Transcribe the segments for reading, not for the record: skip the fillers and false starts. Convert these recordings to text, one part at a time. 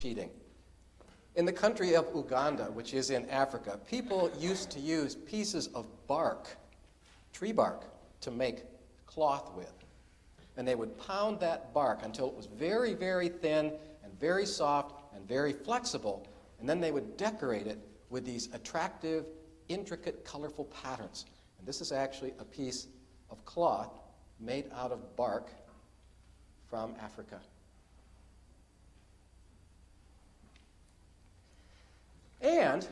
cheating. In the country of Uganda, which is in Africa, people used to use pieces of bark, tree bark, to make cloth with. And they would pound that bark until it was very, very thin and very soft and very flexible, and then they would decorate it with these attractive, intricate, colorful patterns. And this is actually a piece of cloth made out of bark from Africa. And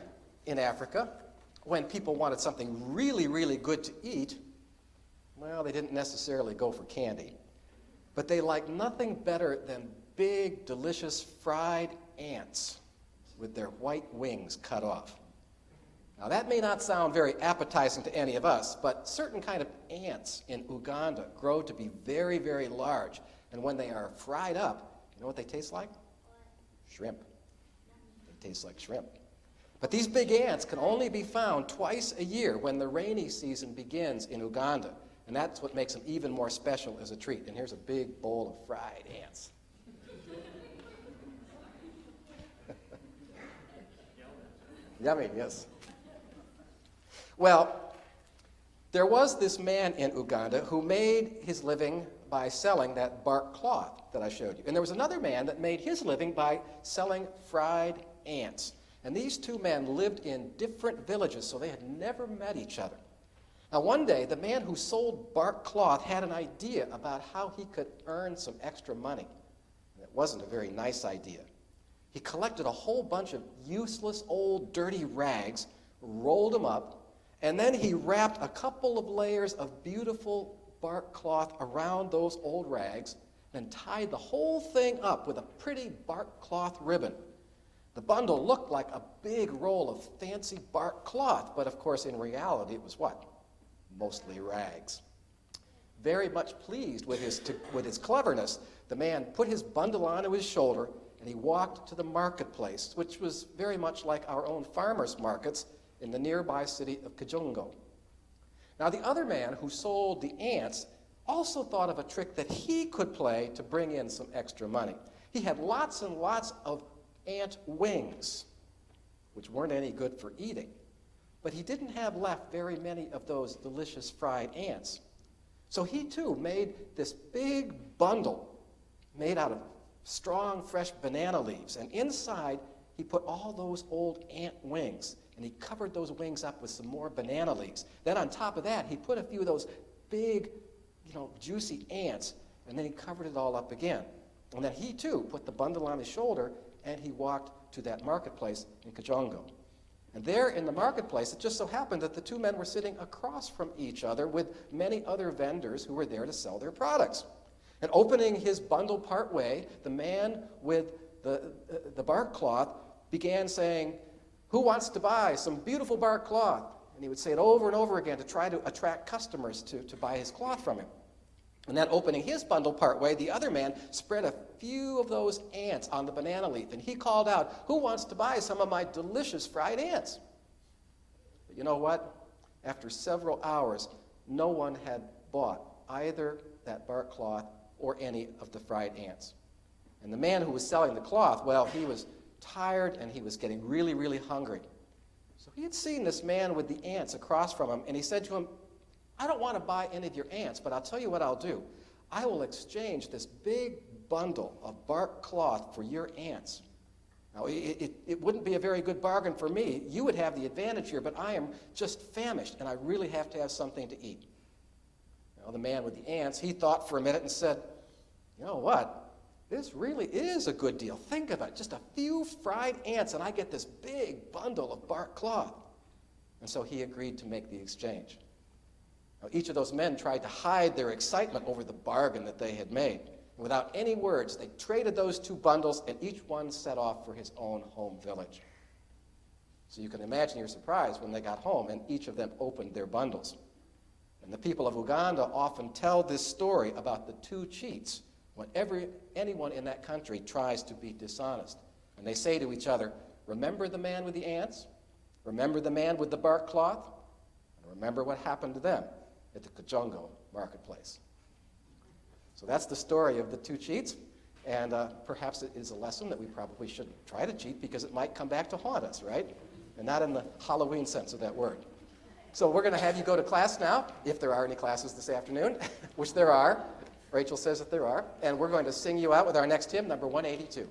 in Africa, when people wanted something really, really good to eat, well, they didn't necessarily go for candy. But they liked nothing better than big, delicious fried ants with their white wings cut off. Now, that may not sound very appetizing to any of us, but certain kind of ants in Uganda grow to be very, very large. And when they are fried up, you know what they taste like? Shrimp. They taste like shrimp. But these big ants can only be found twice a year when the rainy season begins in Uganda. And that's what makes them even more special as a treat. And here's a big bowl of fried ants. Yummy, yes. Well, there was this man in Uganda who made his living by selling that bark cloth that I showed you. And there was another man that made his living by selling fried ants. And these two men lived in different villages, so they had never met each other. Now, one day, the man who sold bark cloth had an idea about how he could earn some extra money. And it wasn't a very nice idea. He collected a whole bunch of useless, old, dirty rags, rolled them up, and then he wrapped a couple of layers of beautiful bark cloth around those old rags, and tied the whole thing up with a pretty bark cloth ribbon. The bundle looked like a big roll of fancy bark cloth, but of course in reality it was what? Mostly rags. Very much pleased with his cleverness, the man put his bundle onto his shoulder and he walked to the marketplace, which was very much like our own farmers' markets in the nearby city of Kajongo. Now the other man who sold the ants also thought of a trick that he could play to bring in some extra money. He had lots and lots of ant wings, which weren't any good for eating. But he didn't have left very many of those delicious fried ants. So he too made this big bundle made out of strong, fresh banana leaves. And inside, he put all those old ant wings, and he covered those wings up with some more banana leaves. Then on top of that, he put a few of those big, juicy ants, and then he covered it all up again. And then he too put the bundle on his shoulder, and he walked to that marketplace in Kajongo. And there in the marketplace, it just so happened that the two men were sitting across from each other with many other vendors who were there to sell their products. And opening his bundle part way, the man with the bark cloth began saying, "Who wants to buy some beautiful bark cloth?" And he would say it over and over again to try to attract customers to buy his cloth from him. And then opening his bundle part way, the other man spread a few of those ants on the banana leaf, and he called out, "Who wants to buy some of my delicious fried ants?" But you know what? After several hours, no one had bought either that bark cloth or any of the fried ants. And the man who was selling the cloth, well, he was tired and he was getting really, really hungry. So he had seen this man with the ants across from him, and he said to him, "I don't want to buy any of your ants, but I'll tell you what I'll do. I will exchange this big bundle of bark cloth for your ants." Now, it wouldn't be a very good bargain for me. You would have the advantage here, but I am just famished, and I really have to have something to eat. Now, the man with the ants, he thought for a minute and said, "You know what? This really is a good deal. Think of it. Just a few fried ants, and I get this big bundle of bark cloth." And so he agreed to make the exchange. Now, each of those men tried to hide their excitement over the bargain that they had made. And without any words, they traded those two bundles, and each one set off for his own home village. So you can imagine your surprise when they got home and each of them opened their bundles. And the people of Uganda often tell this story about the two cheats whenever anyone in that country tries to be dishonest. And they say to each other, "Remember the man with the ants? Remember the man with the bark cloth? And remember what happened to them at the Kajongo marketplace." So that's the story of the two cheats. And perhaps it is a lesson that we probably shouldn't try to cheat because it might come back to haunt us, right? And not in the Halloween sense of that word. So we're going to have you go to class now, if there are any classes this afternoon, which there are. Rachel says that there are. And we're going to sing you out with our next hymn, number 182.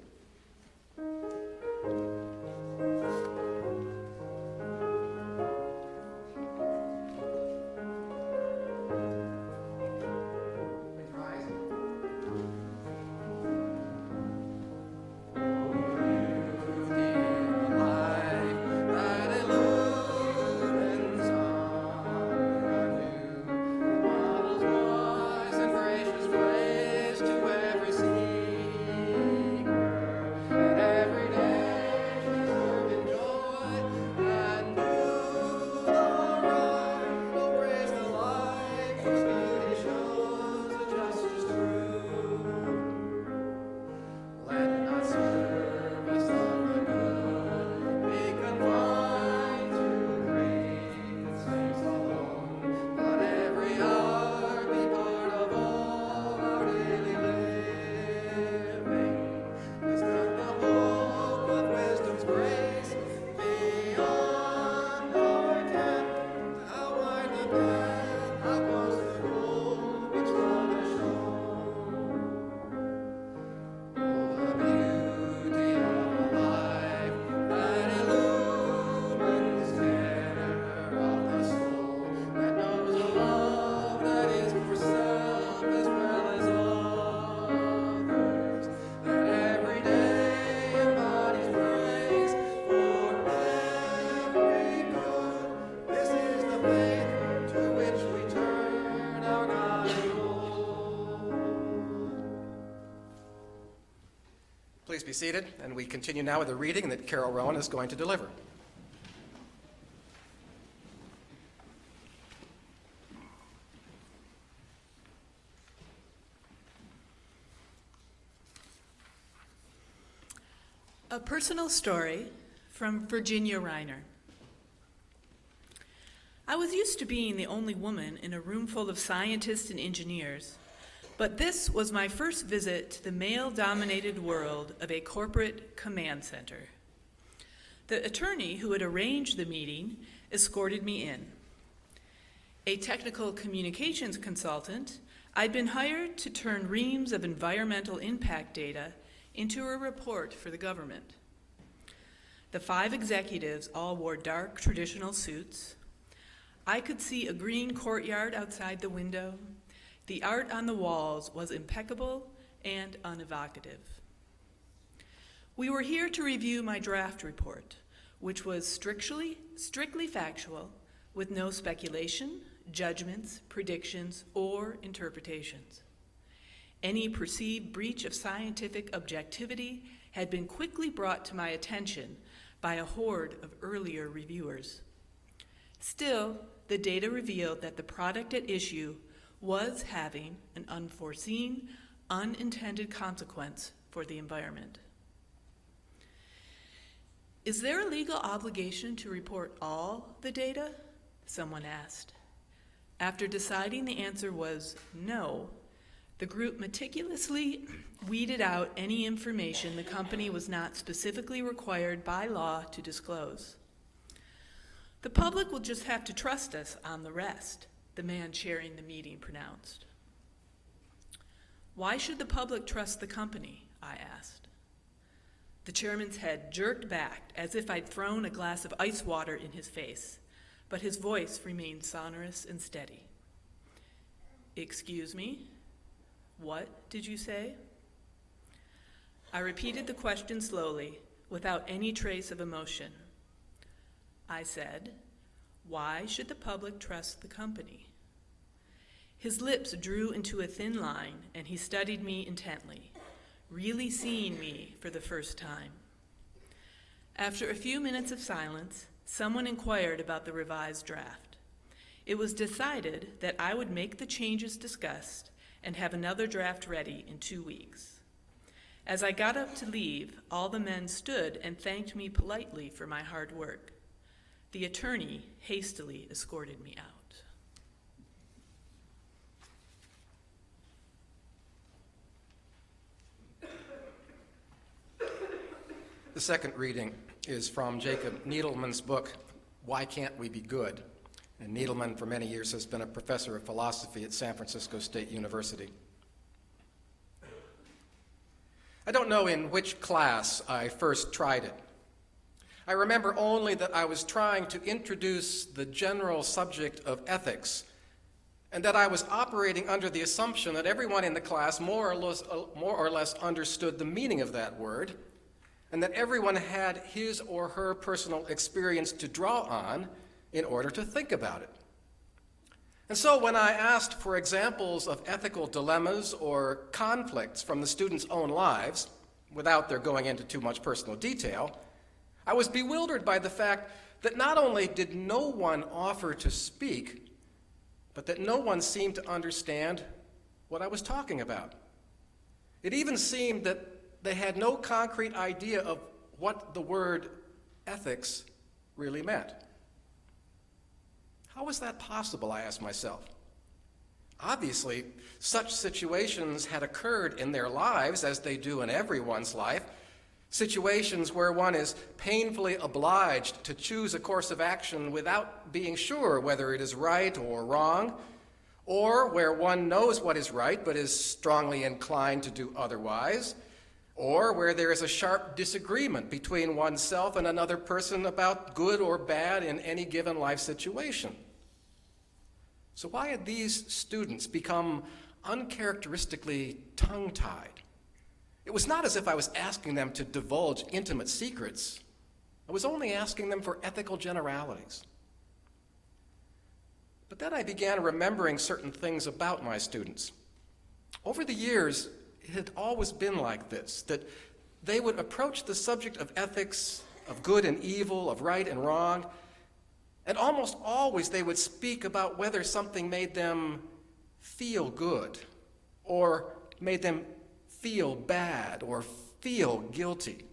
Please be seated, and we continue now with a reading that Carol Rowan is going to deliver. A personal story from Virginia Reiner. I was used to being the only woman in a room full of scientists and engineers, but this was my first visit to the male-dominated world of a corporate command center. The attorney who had arranged the meeting escorted me in. A technical communications consultant, I'd been hired to turn reams of environmental impact data into a report for the government. The 5 executives all wore dark traditional suits. I could see a green courtyard outside the window. The art on the walls was impeccable and unevocative. We were here to review my draft report, which was strictly factual, with no speculation, judgments, predictions, or interpretations. Any perceived breach of scientific objectivity had been quickly brought to my attention by a horde of earlier reviewers. Still, the data revealed that the product at issue was having an unforeseen, unintended consequence for the environment. Is there a legal obligation to report all the data? Someone asked. After deciding the answer was no, the group meticulously weeded out any information the company was not specifically required by law to disclose. The public will just have to trust us on the rest, the man chairing the meeting pronounced. Why should the public trust the company? I asked. The chairman's head jerked back as if I'd thrown a glass of ice water in his face, but his voice remained sonorous and steady. Excuse me? What did you say? I repeated the question slowly, without any trace of emotion. I said, why should the public trust the company? His lips drew into a thin line, and he studied me intently, really seeing me for the first time. After a few minutes of silence, someone inquired about the revised draft. It was decided that I would make the changes discussed and have another draft ready in 2 weeks. As I got up to leave, all the men stood and thanked me politely for my hard work. The attorney hastily escorted me out. The second reading is from Jacob Needleman's book, Why Can't We Be Good? And Needleman, for many years, has been a professor of philosophy at San Francisco State University. I don't know in which class I first tried it. I remember only that I was trying to introduce the general subject of ethics, and that I was operating under the assumption that everyone in the class more or less understood the meaning of that word, and that everyone had his or her personal experience to draw on in order to think about it. And so when I asked for examples of ethical dilemmas or conflicts from the students' own lives, without their going into too much personal detail, I was bewildered by the fact that not only did no one offer to speak, but that no one seemed to understand what I was talking about. It even seemed that they had no concrete idea of what the word ethics really meant. How was that possible, I asked myself? Obviously, such situations had occurred in their lives, as they do in everyone's life, situations where one is painfully obliged to choose a course of action without being sure whether it is right or wrong, or where one knows what is right but is strongly inclined to do otherwise, or where there is a sharp disagreement between oneself and another person about good or bad in any given life situation. So why had these students become uncharacteristically tongue-tied? It was not as if I was asking them to divulge intimate secrets. I was only asking them for ethical generalities. But then I began remembering certain things about my students. Over the years, it had always been like this, that they would approach the subject of ethics, of good and evil, of right and wrong, and almost always they would speak about whether something made them feel good, or made them feel bad, or feel guilty.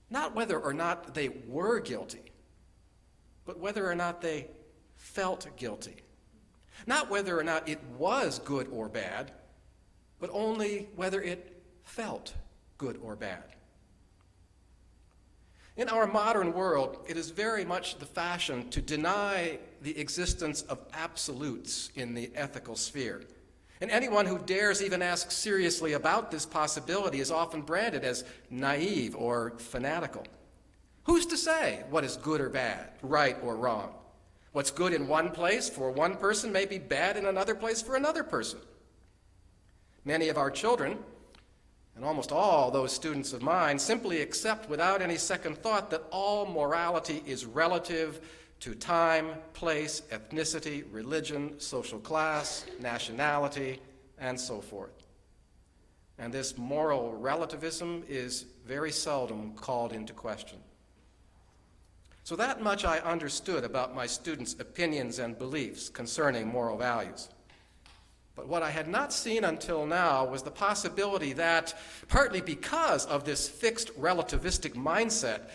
Not whether or not they were guilty, but whether or not they felt guilty. Not whether or not it was good or bad, but only whether it felt good or bad. In our modern world, it is very much the fashion to deny the existence of absolutes in the ethical sphere. And anyone who dares even ask seriously about this possibility is often branded as naive or fanatical. Who's to say what is good or bad, right or wrong? What's good in one place for one person may be bad in another place for another person. Many of our children, and almost all those students of mine, simply accept without any second thought that all morality is relative to time, place, ethnicity, religion, social class, nationality, and so forth. And this moral relativism is very seldom called into question. So that much I understood about my students' opinions and beliefs concerning moral values. But what I had not seen until now was the possibility that, partly because of this fixed relativistic mindset,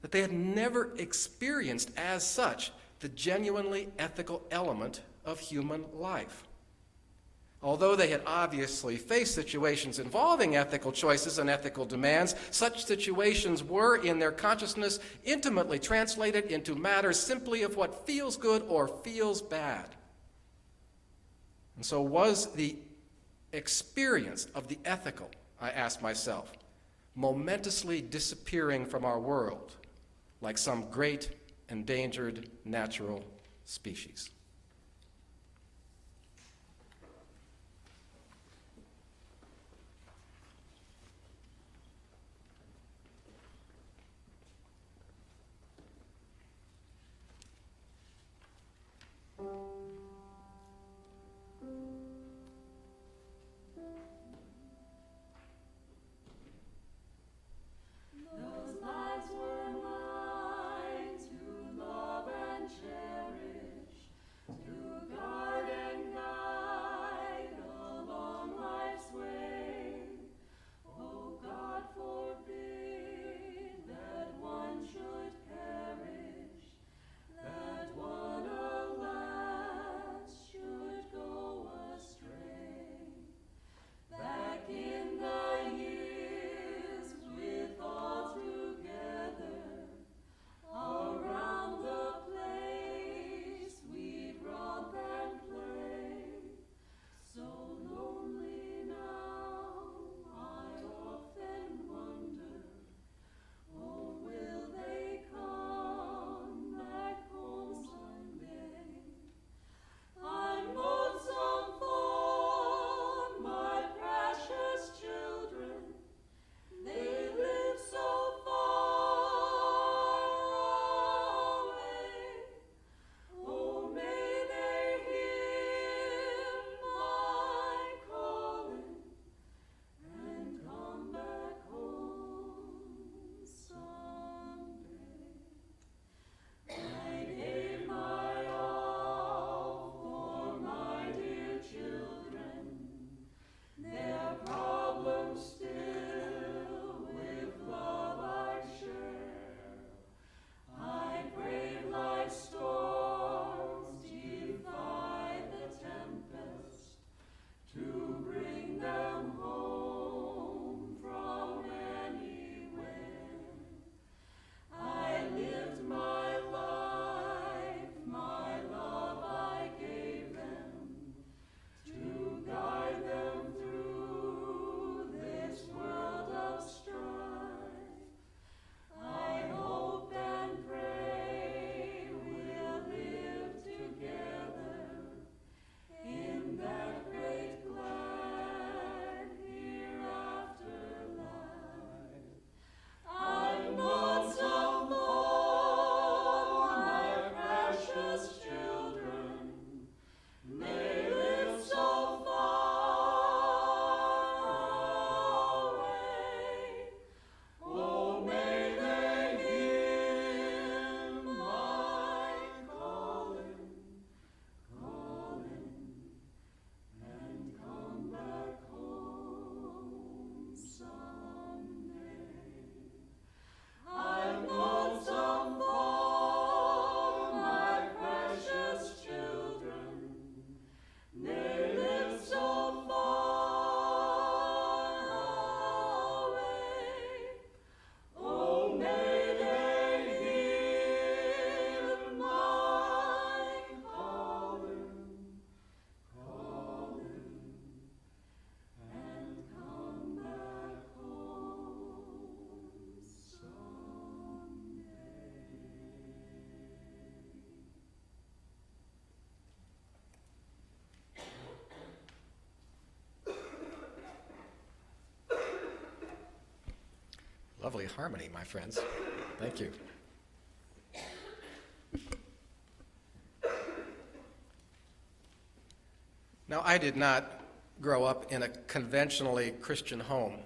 that they had never experienced as such the genuinely ethical element of human life. Although they had obviously faced situations involving ethical choices and ethical demands, such situations were, in their consciousness, intimately translated into matters simply of what feels good or feels bad. And so was the experience of the ethical, I asked myself, momentously disappearing from our world like some great endangered natural species? Those lives were mine to love and cherish. Lovely harmony, my friends. Thank you. Now, I did not grow up in a conventionally Christian home.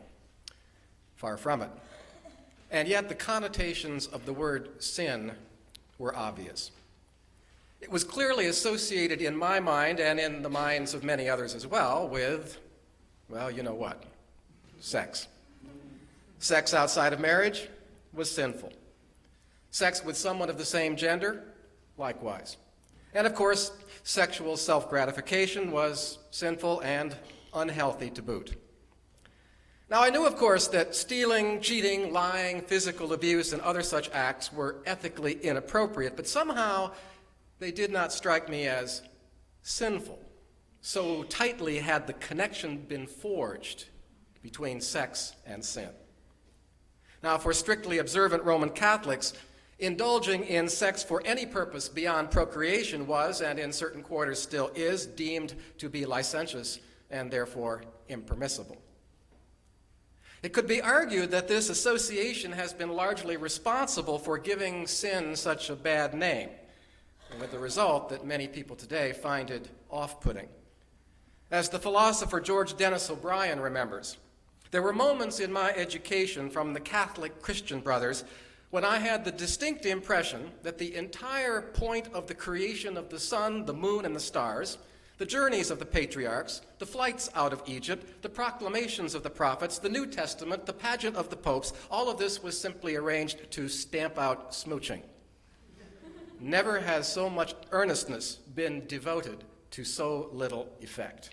Far from it. And yet the connotations of the word sin were obvious. It was clearly associated in my mind and in the minds of many others as well with, well, you know what? Sex. Sex outside of marriage was sinful. Sex with someone of the same gender, likewise. And of course, sexual self-gratification was sinful and unhealthy to boot. Now, I knew, of course, that stealing, cheating, lying, physical abuse, and other such acts were ethically inappropriate, but somehow they did not strike me as sinful. So tightly had the connection been forged between sex and sin. Now, for strictly observant Roman Catholics, indulging in sex for any purpose beyond procreation was, and in certain quarters still is, deemed to be licentious and therefore impermissible. It could be argued that this association has been largely responsible for giving sin such a bad name, with the result that many people today find it off-putting. As the philosopher George Dennis O'Brien remembers, there were moments in my education from the Catholic Christian brothers when I had the distinct impression that the entire point of the creation of the sun, the moon, and the stars, the journeys of the patriarchs, the flights out of Egypt, the proclamations of the prophets, the New Testament, the pageant of the popes, all of this was simply arranged to stamp out smooching. Never has so much earnestness been devoted to so little effect.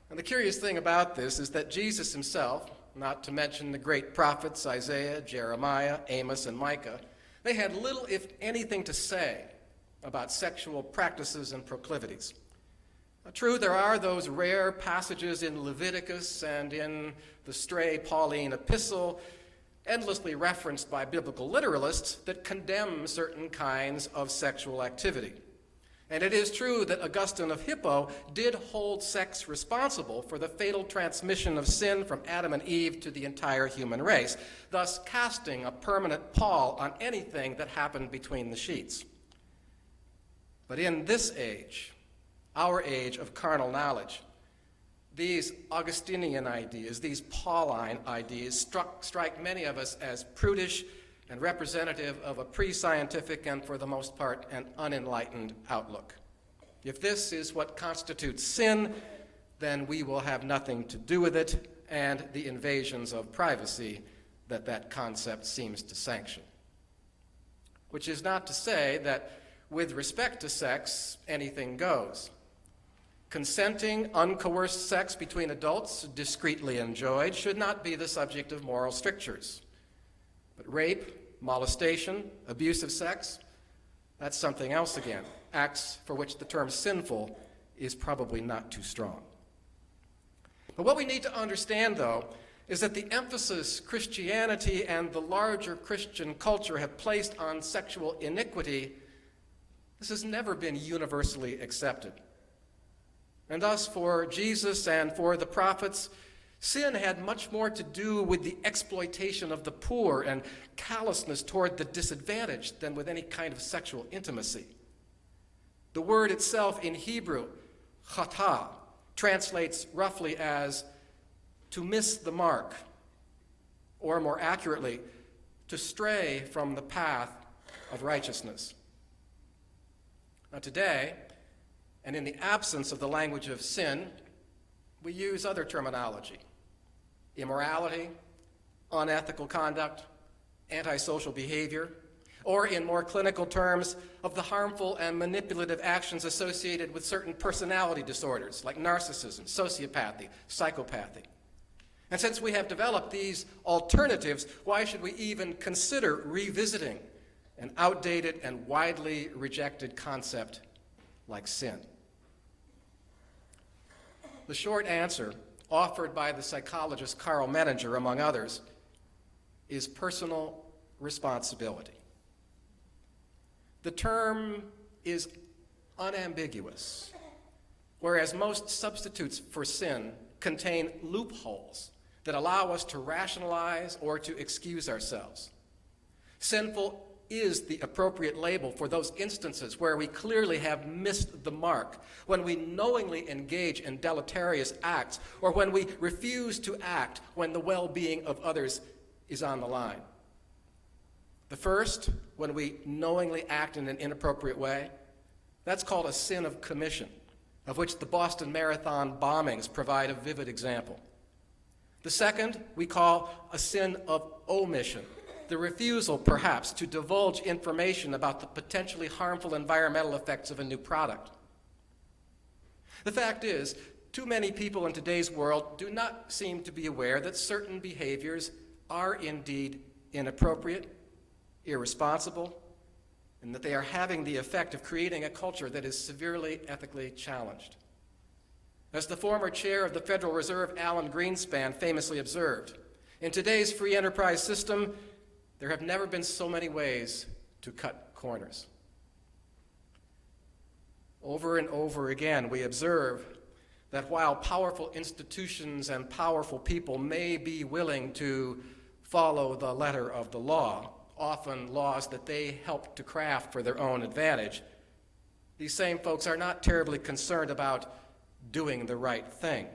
And the curious thing about this is that Jesus himself, not to mention the great prophets Isaiah, Jeremiah, Amos, and Micah, they had little, if anything, to say about sexual practices and proclivities. True, there are those rare passages in Leviticus and in the stray Pauline epistle, endlessly referenced by biblical literalists, that condemn certain kinds of sexual activity. And it is true that Augustine of Hippo did hold sex responsible for the fatal transmission of sin from Adam and Eve to the entire human race, thus casting a permanent pall on anything that happened between the sheets. But in this age, our age of carnal knowledge, these Augustinian ideas, these Pauline ideas, strike many of us as prudish and representative of a pre-scientific and, for the most part, an unenlightened outlook. If this is what constitutes sin, then we will have nothing to do with it and the invasions of privacy that that concept seems to sanction. Which is not to say that with respect to sex, anything goes. Consenting, uncoerced sex between adults, discreetly enjoyed, should not be the subject of moral strictures. But rape, molestation, abusive sex, that's something else again. Acts for which the term sinful is probably not too strong. But what we need to understand, though, is that the emphasis Christianity and the larger Christian culture have placed on sexual iniquity, this has never been universally accepted. And thus, for Jesus and for the prophets, sin had much more to do with the exploitation of the poor and callousness toward the disadvantaged than with any kind of sexual intimacy. The word itself in Hebrew, chata, translates roughly as to miss the mark, or more accurately, to stray from the path of righteousness. Now today, and in the absence of the language of sin, we use other terminology: immorality, unethical conduct, antisocial behavior, or in more clinical terms, of the harmful and manipulative actions associated with certain personality disorders like narcissism, sociopathy, psychopathy. And since we have developed these alternatives, why should we even consider revisiting an outdated and widely rejected concept like sin? The short answer, offered by the psychologist Carl Menninger, among others, is personal responsibility. The term is unambiguous, whereas most substitutes for sin contain loopholes that allow us to rationalize or to excuse ourselves. Sinful is the appropriate label for those instances where we clearly have missed the mark, when we knowingly engage in deleterious acts, or when we refuse to act when the well-being of others is on the line. The first, when we knowingly act in an inappropriate way, that's called a sin of commission, of which the Boston Marathon bombings provide a vivid example. The second, we call a sin of omission, the refusal, perhaps, to divulge information about the potentially harmful environmental effects of a new product. The fact is, too many people in today's world do not seem to be aware that certain behaviors are indeed inappropriate, irresponsible, and that they are having the effect of creating a culture that is severely ethically challenged. As the former chair of the Federal Reserve, Alan Greenspan, famously observed, in today's free enterprise system, there have never been so many ways to cut corners. Over and over again, we observe that while powerful institutions and powerful people may be willing to follow the letter of the law, often laws that they help to craft for their own advantage, these same folks are not terribly concerned about doing the right thing.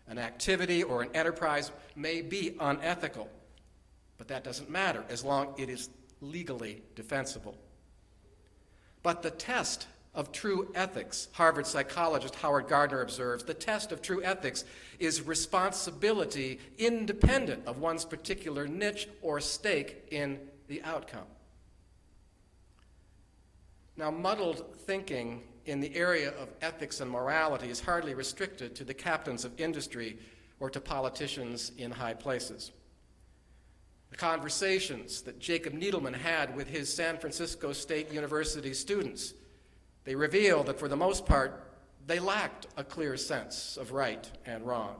An activity or an enterprise may be unethical, but that doesn't matter as long as it is legally defensible. But the test of true ethics, Harvard psychologist Howard Gardner observes, the test of true ethics is responsibility independent of one's particular niche or stake in the outcome. Now, muddled thinking in the area of ethics and morality is hardly restricted to the captains of industry or to politicians in high places. The conversations that Jacob Needleman had with his San Francisco State University students, they reveal that for the most part, they lacked a clear sense of right and wrong.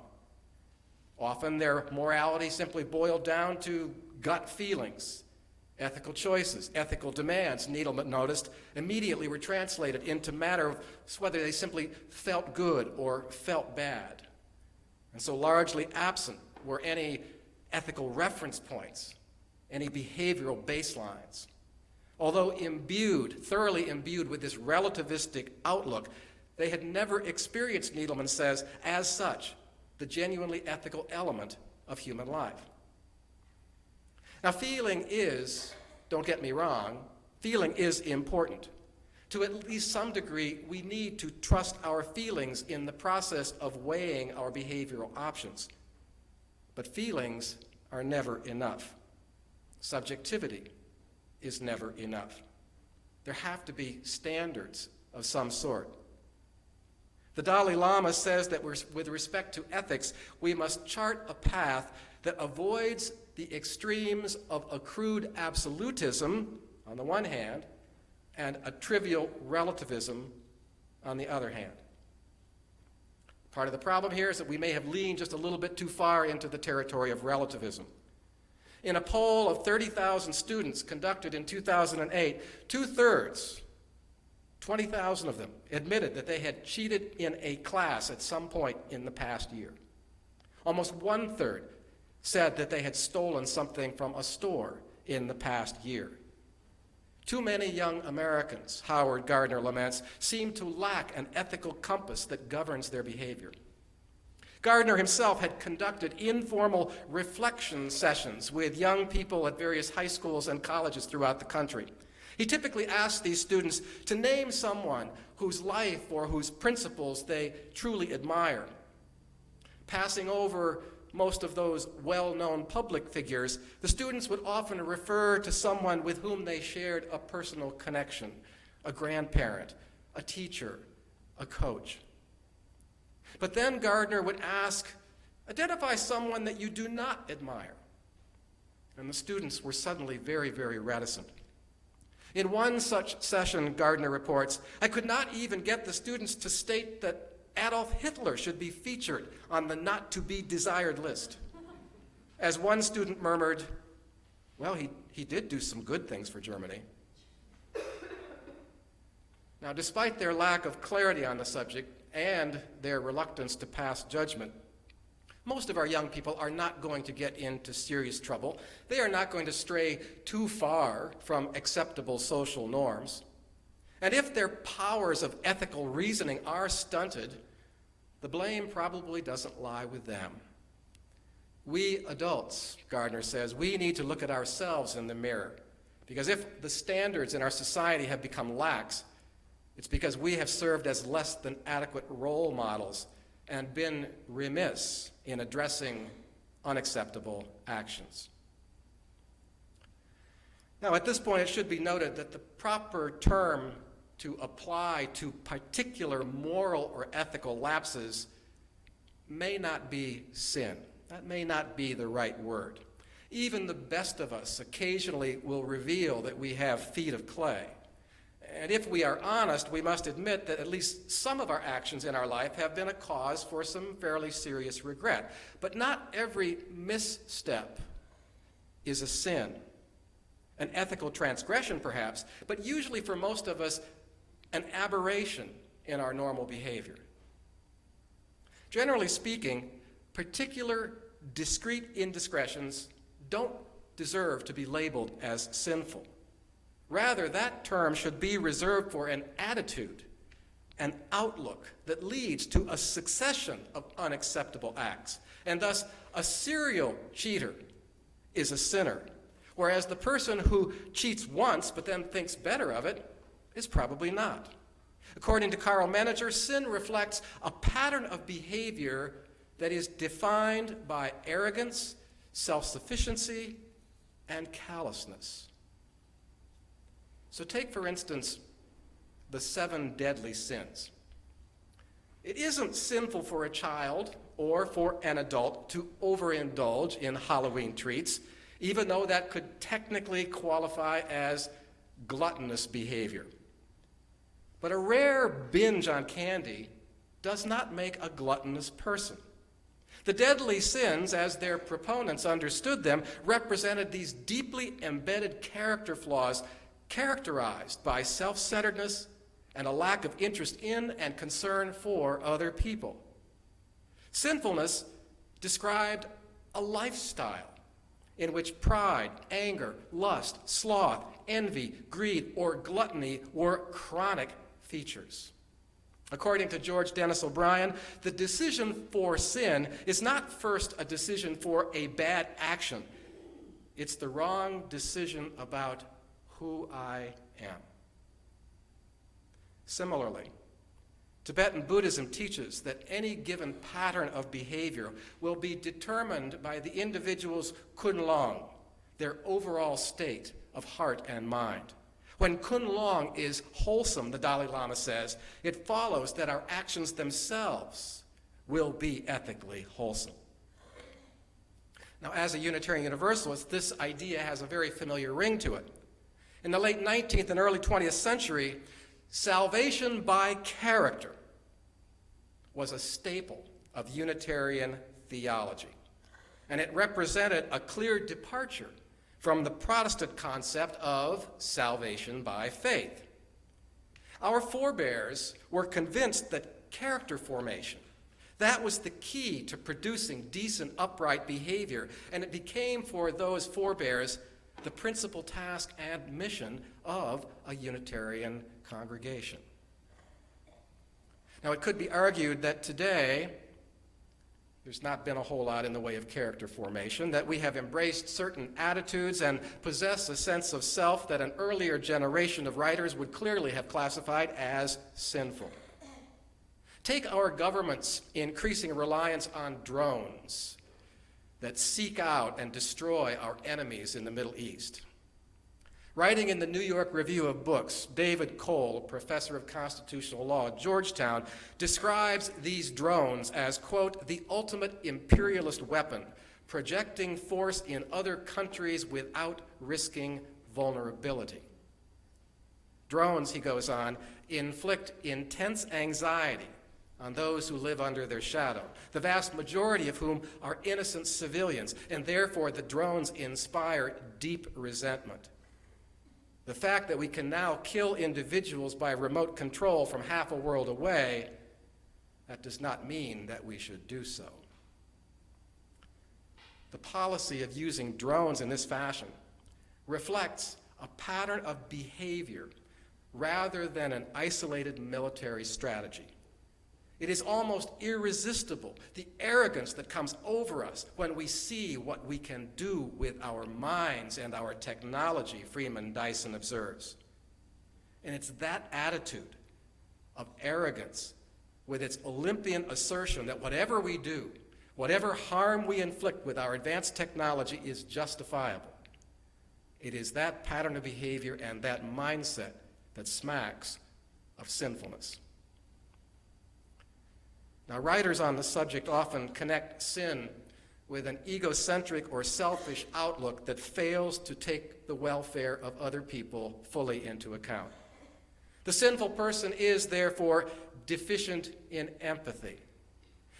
Often their morality simply boiled down to gut feelings. Ethical choices, ethical demands, Needleman noticed, immediately were translated into matter of whether they simply felt good or felt bad. And so largely absent were any ethical reference points, any behavioral baselines. Although thoroughly imbued with this relativistic outlook, they had never experienced, Needleman says, as such, the genuinely ethical element of human life. Now, feeling is, don't get me wrong, feeling is important. To at least some degree, we need to trust our feelings in the process of weighing our behavioral options. But feelings are never enough. Subjectivity is never enough. There have to be standards of some sort. The Dalai Lama says that with respect to ethics, we must chart a path that avoids the extremes of a crude absolutism, on the one hand, and a trivial relativism, on the other hand. Part of the problem here is that we may have leaned just a little bit too far into the territory of relativism. In a poll of 30,000 students conducted in 2008, two-thirds, 20,000 of them, admitted that they had cheated in a class at some point in the past year. Almost one-third said that they had stolen something from a store in the past year. Too many young Americans, Howard Gardner laments, seem to lack an ethical compass that governs their behavior. Gardner himself had conducted informal reflection sessions with young people at various high schools and colleges throughout the country. He typically asked these students to name someone whose life or whose principles they truly admire. Passing over most of those well-known public figures, the students would often refer to someone with whom they shared a personal connection, a grandparent, a teacher, a coach. But then Gardner would ask, identify someone that you do not admire. And the students were suddenly very, very reticent. In one such session, Gardner reports, I could not even get the students to state that Adolf Hitler should be featured on the not-to-be-desired list. As one student murmured, well, he did do some good things for Germany. Now, despite their lack of clarity on the subject and their reluctance to pass judgment, Most of our young people are not going to get into serious trouble. They are not going to stray too far from acceptable social norms. And if their powers of ethical reasoning are stunted, the blame probably doesn't lie with them. We adults, Gardner says, we need to look at ourselves in the mirror, because if the standards in our society have become lax, it's because we have served as less than adequate role models and been remiss in addressing unacceptable actions. Now, at this point, it should be noted that the proper term to apply to particular moral or ethical lapses may not be sin. That may not be the right word. Even the best of us occasionally will reveal that we have feet of clay. And if we are honest, we must admit that at least some of our actions in our life have been a cause for some fairly serious regret. But not every misstep is a sin. An ethical transgression, perhaps, but usually for most of us, an aberration in our normal behavior. Generally speaking, particular discrete indiscretions don't deserve to be labeled as sinful. Rather, that term should be reserved for an attitude, an outlook that leads to a succession of unacceptable acts. And thus, a serial cheater is a sinner, whereas the person who cheats once but then thinks better of it is probably not. According to Karl Menninger, sin reflects a pattern of behavior that is defined by arrogance, self-sufficiency, and callousness. So take, for instance, the 7 deadly sins. It isn't sinful for a child or for an adult to overindulge in Halloween treats, even though that could technically qualify as gluttonous behavior. But a rare binge on candy does not make a gluttonous person. The deadly sins, as their proponents understood them, represented these deeply embedded character flaws characterized by self-centeredness and a lack of interest in and concern for other people. Sinfulness described a lifestyle in which pride, anger, lust, sloth, envy, greed, or gluttony were chronic features. According to George Dennis O'Brien, the decision for sin is not first a decision for a bad action. It's the wrong decision about who I am. Similarly, Tibetan Buddhism teaches that any given pattern of behavior will be determined by the individual's kunlong, their overall state of heart and mind. When kunlong is wholesome, the Dalai Lama says, it follows that our actions themselves will be ethically wholesome. Now, as a Unitarian Universalist, this idea has a very familiar ring to it. In the late 19th and early 20th century, salvation by character was a staple of Unitarian theology, and it represented a clear departure from the Protestant concept of salvation by faith. Our forebears were convinced that character formation, that was the key to producing decent, upright behavior, and it became for those forebears the principal task and mission of a Unitarian congregation. Now, it could be argued that today there's not been a whole lot in the way of character formation, that we have embraced certain attitudes and possess a sense of self that an earlier generation of writers would clearly have classified as sinful. Take our government's increasing reliance on drones that seek out and destroy our enemies in the Middle East. Writing in the New York Review of Books, David Cole, professor of constitutional law at Georgetown, describes these drones as, quote, the ultimate imperialist weapon, projecting force in other countries without risking vulnerability. Drones, he goes on, inflict intense anxiety on those who live under their shadow, the vast majority of whom are innocent civilians, and therefore the drones inspire deep resentment. The fact that we can now kill individuals by remote control from half a world away, that does not mean that we should do so. the policy of using drones in this fashion reflects a pattern of behavior rather than an isolated military strategy. It is almost irresistible, the arrogance that comes over us when we see what we can do with our minds and our technology, Freeman Dyson observes. And it's that attitude of arrogance with its Olympian assertion that whatever we do, whatever harm we inflict with our advanced technology is justifiable. It is that pattern of behavior and that mindset that smacks of sinfulness. Now, writers on the subject often connect sin with an egocentric or selfish outlook that fails to take the welfare of other people fully into account. The sinful person is, therefore, deficient in empathy.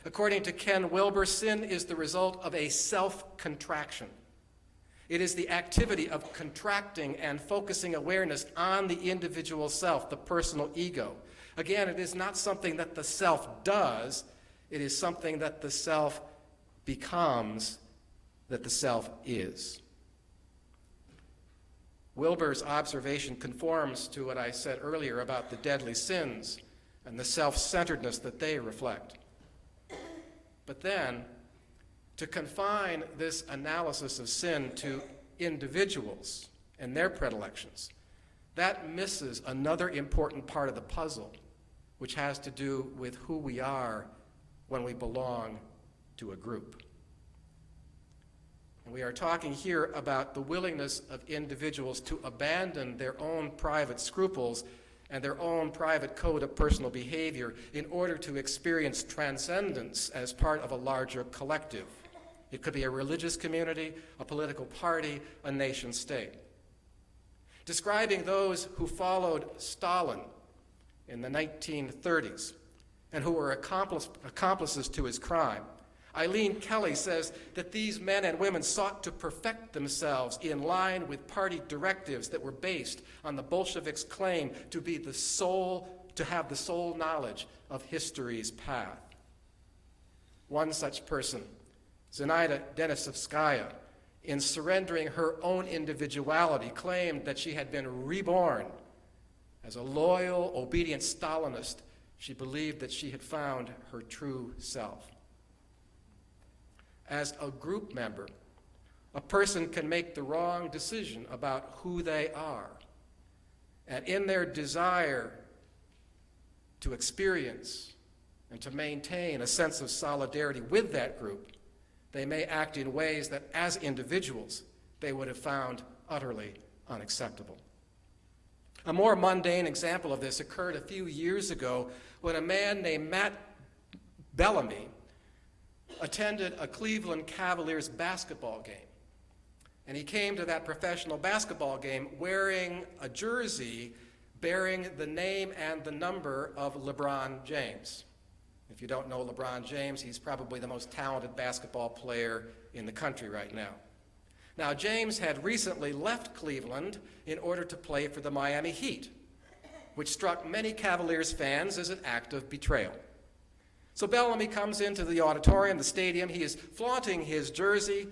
According to Ken Wilber, sin is the result of a self-contraction. It is the activity of contracting and focusing awareness on the individual self, the personal ego. Again, it is not something that the self does, it is something that the self becomes, that the self is. Wilber's observation conforms to what I said earlier about the deadly sins and the self-centeredness that they reflect. But then, to confine this analysis of sin to individuals and their predilections, that misses another important part of the puzzle, which has to do with who we are when we belong to a group. And we are talking here about the willingness of individuals to abandon their own private scruples and their own private code of personal behavior in order to experience transcendence as part of a larger collective. It could be a religious community, a political party, a nation state. Describing those who followed Stalin in the 1930s and who were accomplices to his crime, Eileen Kelly says that these men and women sought to perfect themselves in line with party directives that were based on the Bolsheviks' claim to have the sole knowledge of history's path. One such person, Zinaida Denisovskaya, in surrendering her own individuality, claimed that she had been reborn. As a loyal, obedient Stalinist, she believed that she had found her true self. As a group member, a person can make the wrong decision about who they are. And in their desire to experience and to maintain a sense of solidarity with that group, they may act in ways that, as individuals, they would have found utterly unacceptable. A more mundane example of this occurred a few years ago when a man named Matt Bellamy attended a Cleveland Cavaliers basketball game. And he came to that professional basketball game wearing a jersey bearing the name and the number of LeBron James. If you don't know LeBron James, he's probably the most talented basketball player in the country right now. Now, James had recently left Cleveland in order to play for the Miami Heat, which struck many Cavaliers fans as an act of betrayal. So Bellamy comes into the auditorium, the stadium. He is flaunting his jersey,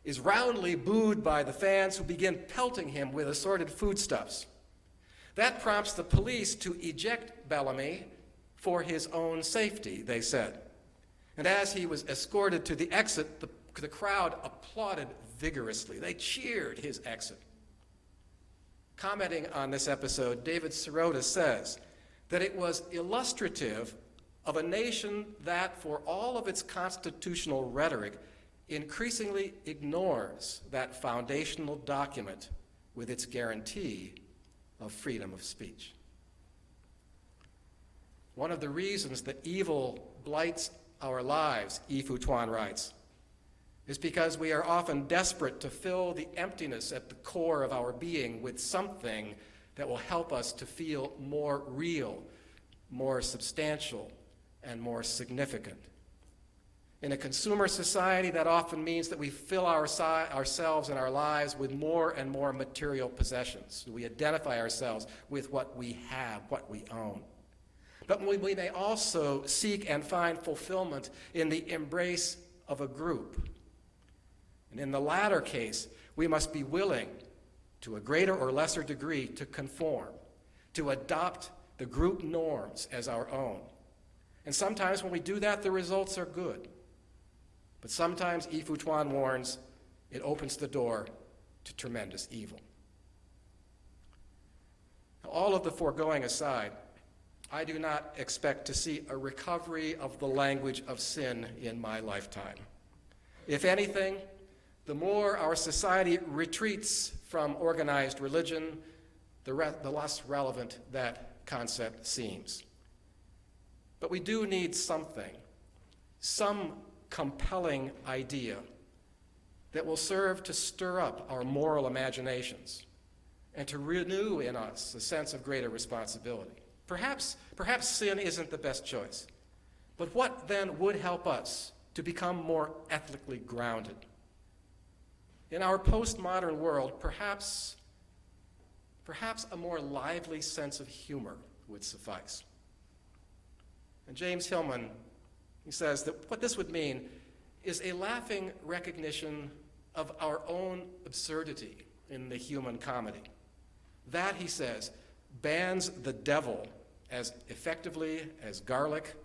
is roundly booed by the fans who begin pelting him with assorted foodstuffs. That prompts the police to eject Bellamy for his own safety, they said. And as he was escorted to the exit, the crowd applauded vigorously. They cheered his exit. Commenting on this episode, David Sirota says that it was illustrative of a nation that, for all of its constitutional rhetoric, increasingly ignores that foundational document with its guarantee of freedom of speech. One of the reasons that evil blights our lives, Yifu Tuan writes, is because we are often desperate to fill the emptiness at the core of our being with something that will help us to feel more real, more substantial, and more significant. In a consumer society, that often means that we fill ourselves and our lives with more and more material possessions. We identify ourselves with what we have, what we own. But we may also seek and find fulfillment in the embrace of a group. And in the latter case, we must be willing, to a greater or lesser degree, to conform, to adopt the group norms as our own. And sometimes when we do that, the results are good. But sometimes, Yi Fu-chuan warns, it opens the door to tremendous evil. Now, all of the foregoing aside, I do not expect to see a recovery of the language of sin in my lifetime. If anything, the more our society retreats from organized religion, the less relevant that concept seems. But we do need something, some compelling idea that will serve to stir up our moral imaginations and to renew in us a sense of greater responsibility. Perhaps sin isn't the best choice, but what then would help us to become more ethically grounded? In our postmodern world, perhaps a more lively sense of humor would suffice. And James Hillman, he says that what this would mean is a laughing recognition of our own absurdity in the human comedy. That, he says, bans the devil as effectively as garlic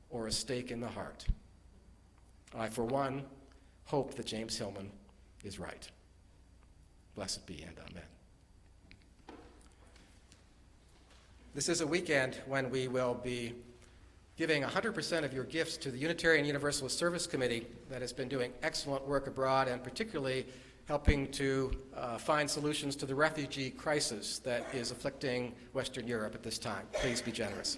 or a stake in the heart. I, for one, hope that James Hillman is right. Blessed be and amen. This is a weekend when we will be giving 100% of your gifts to the Unitarian Universalist Service Committee that has been doing excellent work abroad and particularly helping to find solutions to the refugee crisis that is afflicting Western Europe at this time. Please be generous.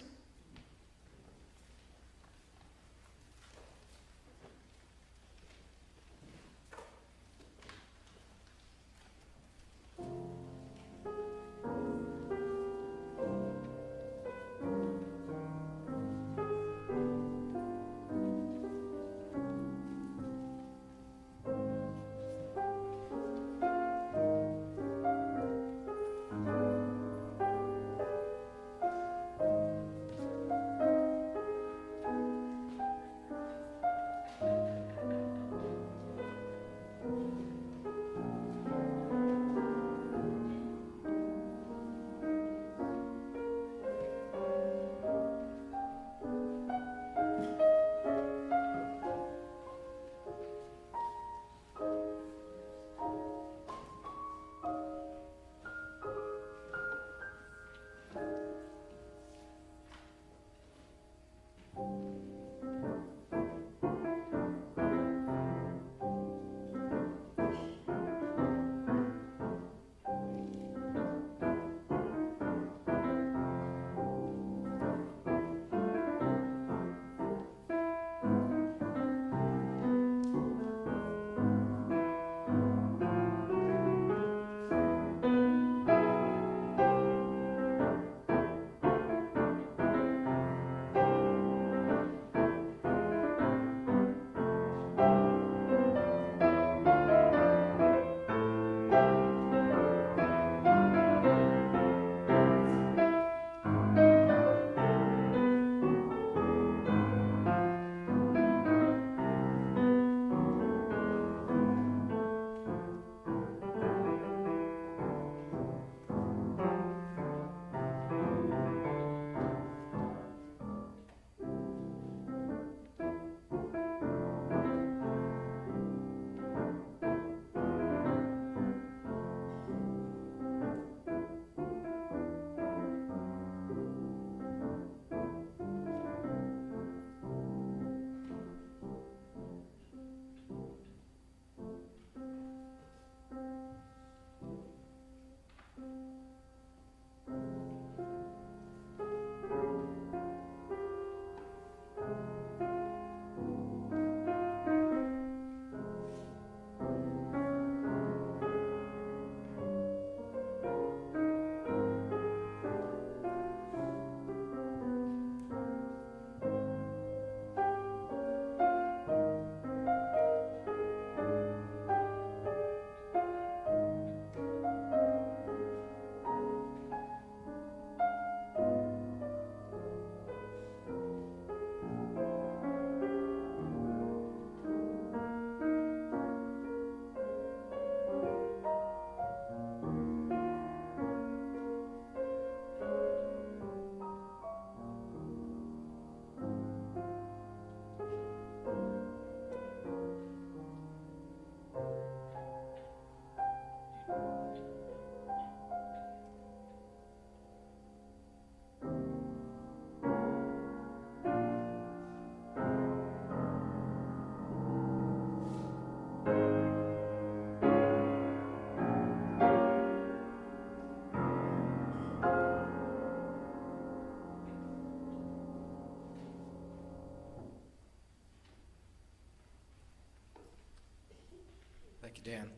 Thank you, Dan.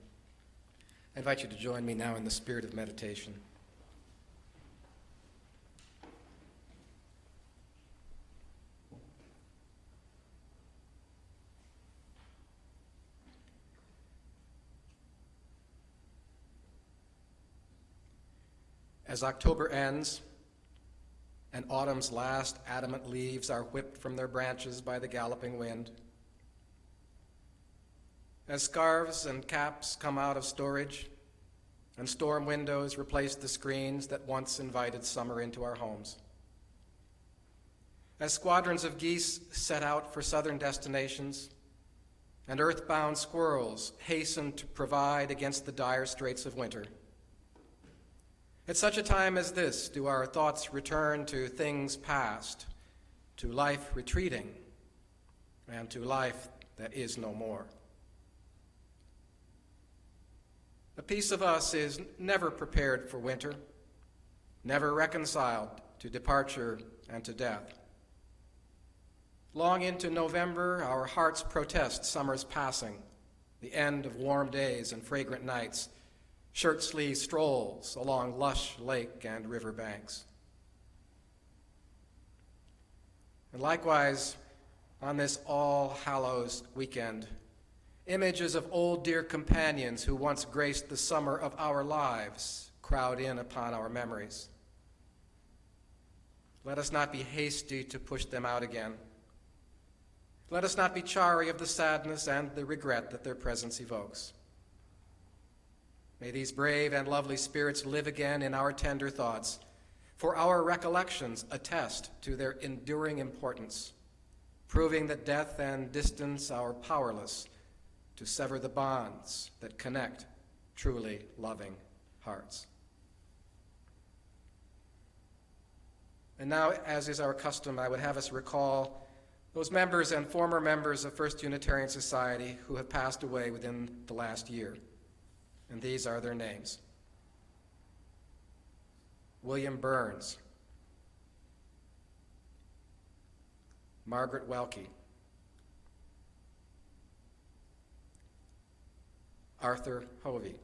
I invite you to join me now in the spirit of meditation. As October ends and autumn's last adamant leaves are whipped from their branches by the galloping wind, as scarves and caps come out of storage and storm windows replace the screens that once invited summer into our homes, as squadrons of geese set out for southern destinations and earthbound squirrels hasten to provide against the dire straits of winter, at such a time as this do our thoughts return to things past, to life retreating, and to life that is no more. A piece of us is never prepared for winter, never reconciled to departure and to death. Long into November, our hearts protest summer's passing, the end of warm days and fragrant nights, shirt-sleeve strolls along lush lake and river banks. And likewise, on this All Hallows weekend, images of old dear companions who once graced the summer of our lives crowd in upon our memories. Let us not be hasty to push them out again. Let us not be chary of the sadness and the regret that their presence evokes. May these brave and lovely spirits live again in our tender thoughts, for our recollections attest to their enduring importance, proving that death and distance are powerless to sever the bonds that connect truly loving hearts. And now, as is our custom, I would have us recall those members and former members of First Unitarian Society who have passed away within the last year. And these are their names: William Burns, Margaret Welke, Arthur Hovey,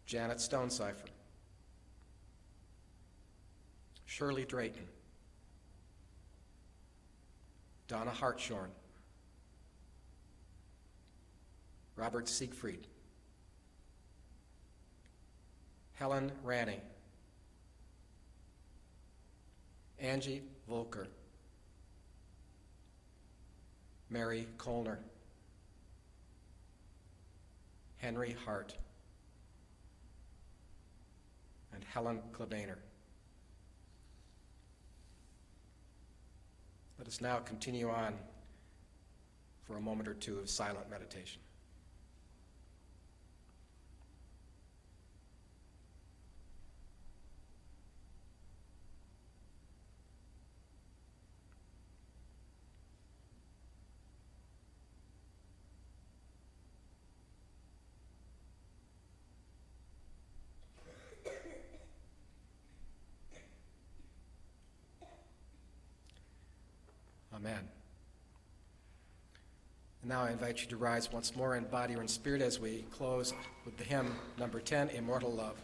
Janet Stonecipher, Shirley Drayton, Donna Hartshorn, Robert Siegfried, Helen Ranney, Angie Volker, Mary Colner, Henry Hart, and Helen Klebaner. Let us now continue on for a moment or two of silent meditation. Amen. And now I invite you to rise once more in body or in spirit as we close with the hymn number 10, Immortal Love.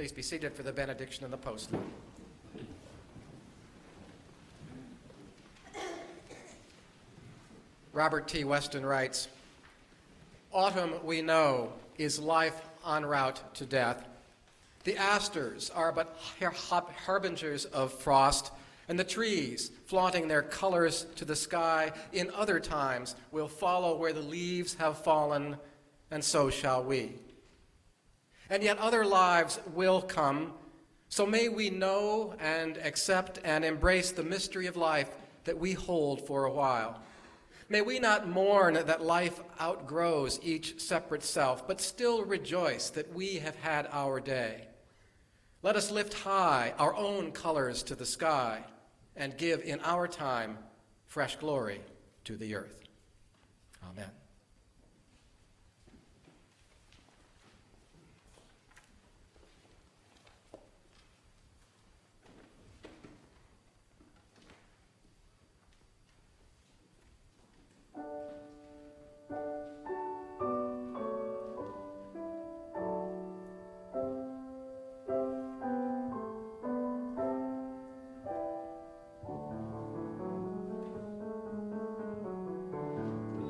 Please be seated for the benediction and the postlude. Robert T. Weston writes, "Autumn, we know, is life en route to death. The asters are but harbingers of frost, and the trees, flaunting their colors to the sky, in other times will follow where the leaves have fallen, and so shall we. And yet other lives will come, so may we know and accept and embrace the mystery of life that we hold for a while. May we not mourn that life outgrows each separate self, but still rejoice that we have had our day. Let us lift high our own colors to the sky and give in our time fresh glory to the earth." Amen.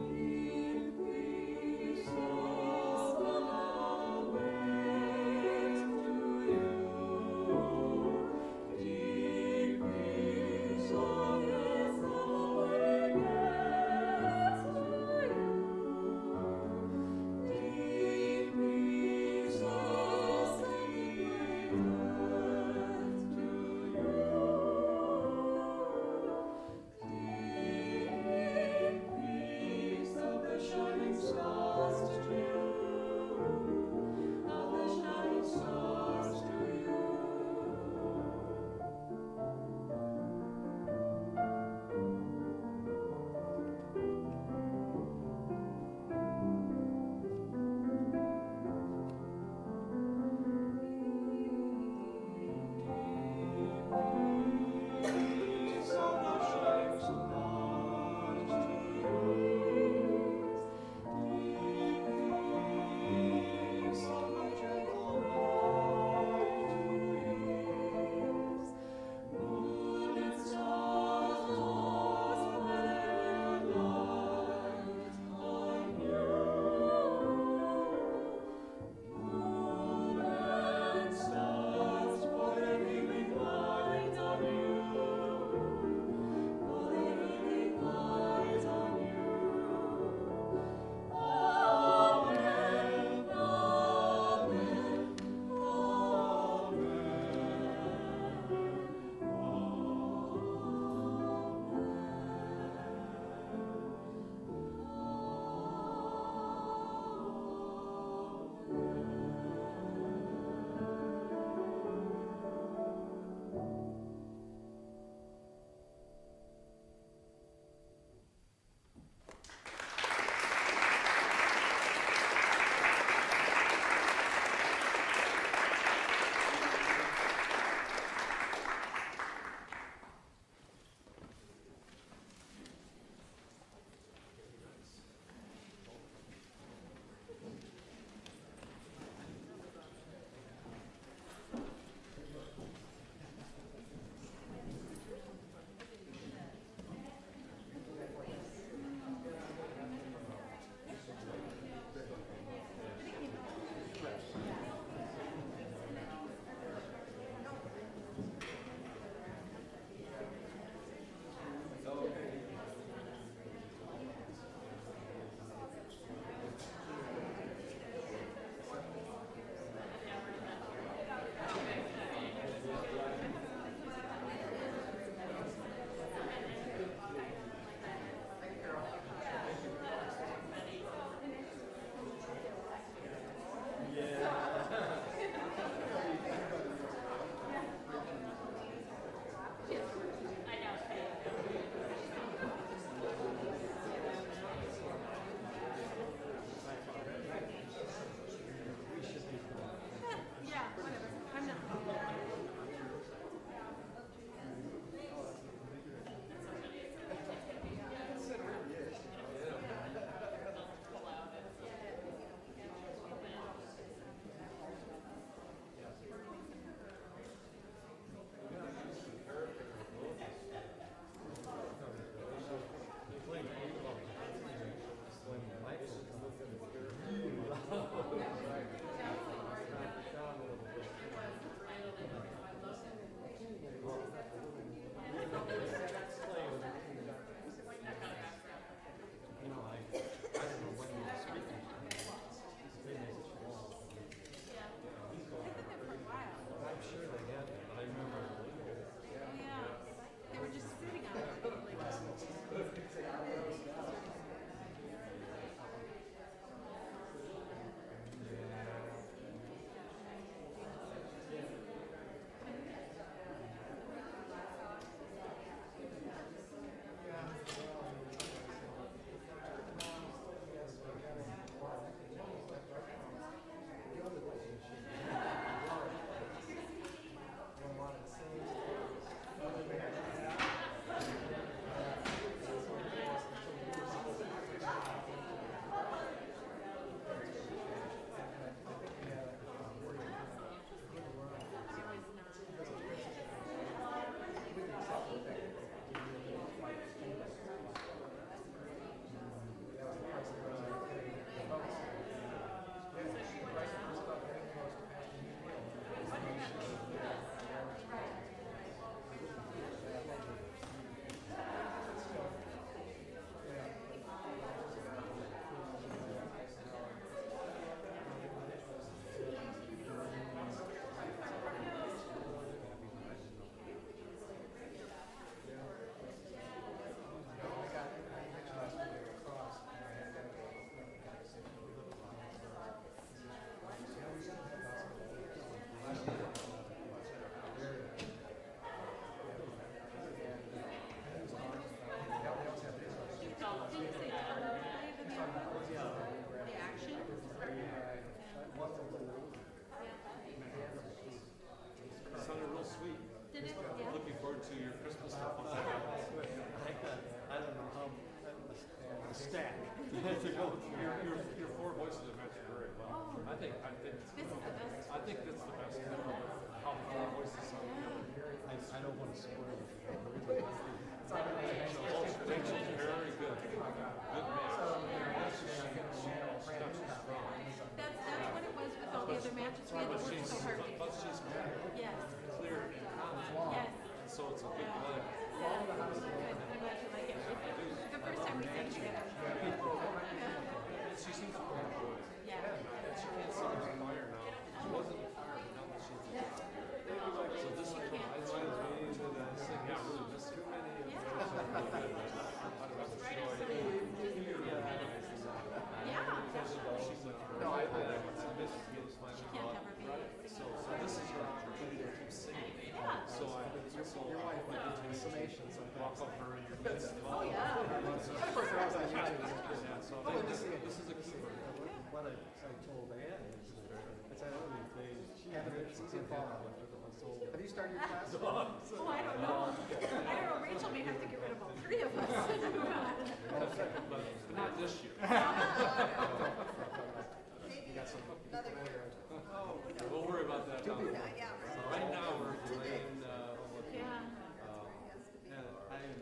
Be Your four voices are matched very well. I think This is the best. I think that's the best. How the four voices sound together. I don't want to spoil it. Rachel's very good. Good match. That's what it was with all the other matches. We had to work so hard to But she's Yes. clear and calm. Yes. So it's a good blend. Yeah. Good. I'm glad you like it. The first time we sang together. And she seems to enjoy it. Yeah. And she can't sing as a fire now. She wasn't a fire, but now that she's a fire. So this is what I wanted me to sing. Yeah, really, just too many. Yeah. No, I miss She can't ever be a singer. So this is your opportunity to keep singing. Yeah. So Your wife might be doing summations walk sometimes. up her in your midst. Oh, yeah. Of course, they're also on YouTube. Yeah, so I think this is a keeper. What I told Ann is it's an early phase. She Yeah, but it's easy to follow. Have you started your class? Oh, I don't know. I don't know. Rachel may have to get rid of all three of us. But not this year. We'll worry about that. Now. So right now we're doing. Yeah. And I am,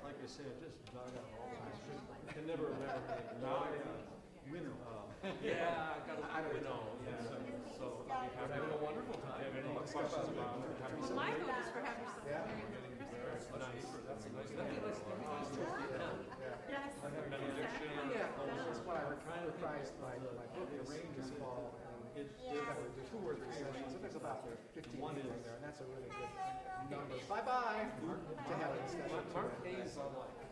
like I said, just dug out all my shit. I can never remember anything. Now I winner. Yeah, I don't know. Yeah. So I'm having a wonderful time. Have any questions about it? Well, my goal is for having some Merry Christmas. Nice. That's nice. That'd be nice. Yes. Benediction. Yeah, that's why I reprised my book this fall. And they have to do 2 or 3 sessions. So there's about 15 people in there, and that's a really good number. Bye-bye. To have a discussion. Mark Hayes,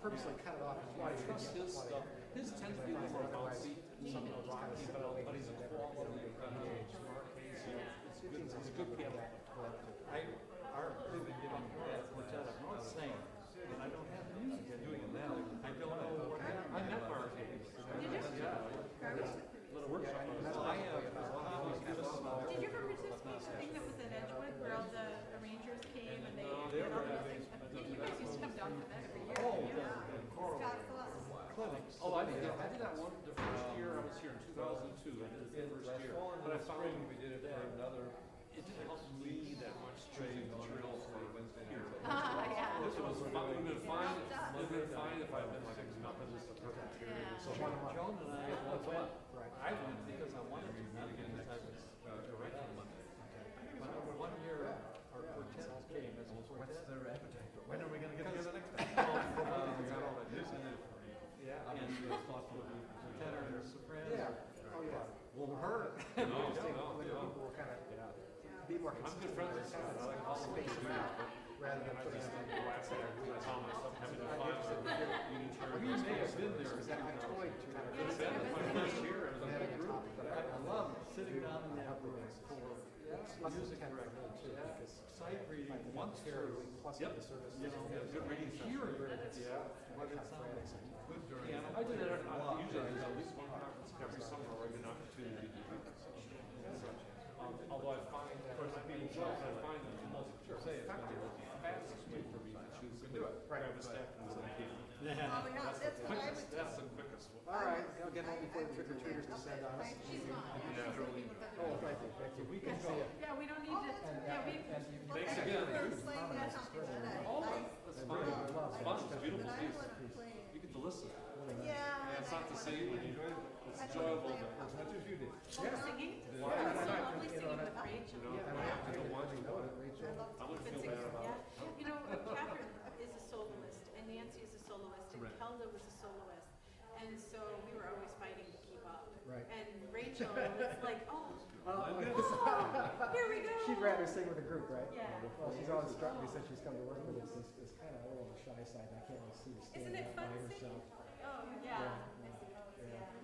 Purposely cut it off. I trust his stuff. His tends to be more bouncy, some of the rocky, but he's a quality Mark Hayes. He's a good piano. They've been giving that quartet up north sing, and I don't have the music yet doing it now. I don't know what I met Mark Hayes. Little workshop. I have. Did you ever participate in the thing that was at Edgewood where all the arrangers came and they did all the things? You guys used to come down for that every year. Clinics. Oh, I did that one, the first year I was here in 2002, I did it the first year. But I found we did it for another, it didn't help me that much choosing material for Wednesday night. Yeah. This was fun, it would have been fine, it would have been fine if I'd been like a Methodist or Presbyterian. Yeah. So Joan and I went. I went because I wanted to not get any type of direction Monday. But one year, our quartet came as a quartet. What's their appetite? When are we going to get together next time? We got all that using it. Yeah. And we thought for the tenor and soprano. Yeah. Oh, yeah. Will hurt. No, People will kind of be more I'm good friends with kind someone, I like of all the space things it out rather than putting it on the I said, I tell myself, having to find We may have been there. Because I toyed to kind of It's been my first year, it was a having good a group. topic, but I love sitting down in that room for music kind of director too, because sight reading once through. plus Yep. the service. You know, Good reading session. hearing Yeah. what it sounds like. Good during. I did that, usually there's at least one conference every summer where I get an opportunity to do this. Although I find, of course, the people show, I find that the most effective, fastest way for me to choose to do it. Grab a stack and say, Oh, yeah, that's what I would do. that's the quickest one. All right, I'll get home before the trick-or-treaters descend on us. She's gone. Yeah, really. Oh, thank you, thank you. We can see it. Yeah, we don't need to, yeah, we, Thanks again. First thing that's something that Oh, I that's fine. It's fun, it's a beautiful but I piece. want to play. You get to listen. Yeah. It's not the same when you, it's enjoyable. As much as you did. singing. It's so lovely singing with Rachel. I don't want to know it. I would feel bad about it. Yeah, you know, Catherine is a soloist, and Nancy is a soloist, and Kelda was a soloist, and so we were always fighting to keep up. Right. And Rachel was like, oh, Oh, here we go. she'd rather sing with a group, right? Yeah. Well, she's always struck me since she's come to work with us, is kind of a little on the shy side. I can't really see her Isn't standing it out by fun herself. singing? Oh, yeah. Yeah.